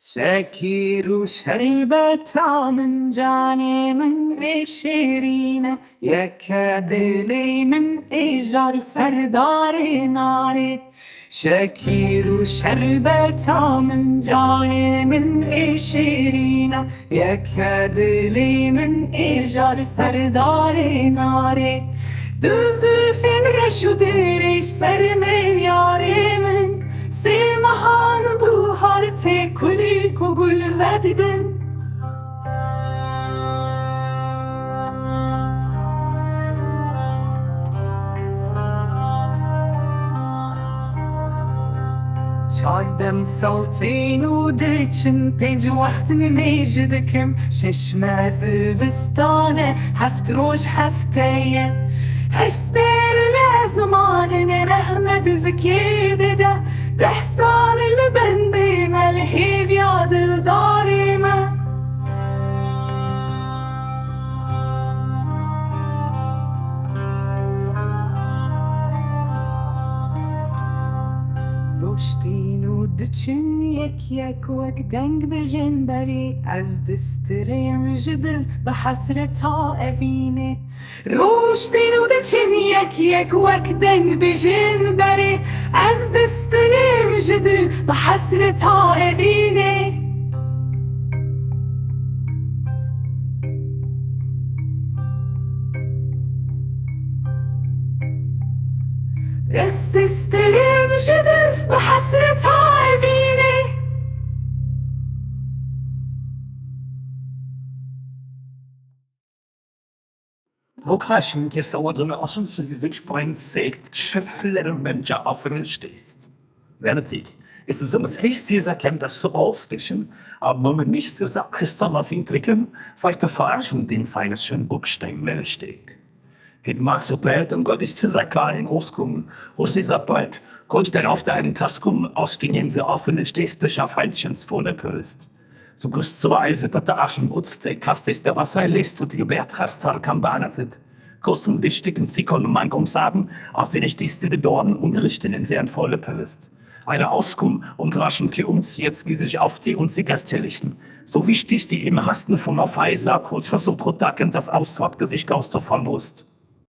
شاكر شربتها من جاني من شيرينة يكاد لي من إيجار سردار ناري. شاكر شربتها من جاني من شيرينة يكاد لي من إيجار سردار ناري. دو زلفين رشو دریش سر من یاری من سیمهان بوهارت کلی کگل ودبن. چاردم سلطین و درچن پنج وقت نمیجدکم شش مازل بستانه هفت روش هفتهیه هشتر لزمان نرحمت زکی ده 10 سال لبندي ملهي ياد داري ما رشتين ودچن يك وك دنگ بجنبري از دستريم جدل بحسرة أفيني. رشتين ودچن يك وك دنگ بجنبري از دستريم جدل بحسرة أفيني. استستريم جدل بحسرة أفيني. Lokaşın kesaladığını asılsız springen zeigt, schöffler Menschen auf den stehst. Wertig, ist es immer das Heißt, erkennt das so auffrischen, aber man nicht das Christen auf ihn klicken, weil der Verarschung den feines schön Buchstein steht. Het mag so bald und Gott ist dieser kleinen Großkommen, wo sie sagt bald, kurz darauf deinen Taskum ausgingen sie offene stehst, der Schaffheitchens vor der Pöst. Så gustweise dat der Aschen utzte, kastes der Wasser lässt und die Gebärtrastal Kambana sind. Kussen die Sticken Zikon und Mangum sagen, aus den ich dieste die Dornen umgerichten in sehr volle Pöst. Eine Auskum und raschen uns jetzt die sich auf die und sie gastellichten. So wichtig die im Hasten von auf Heiser, kurz so Protaken das Auswort Gesicht aus der Verlust.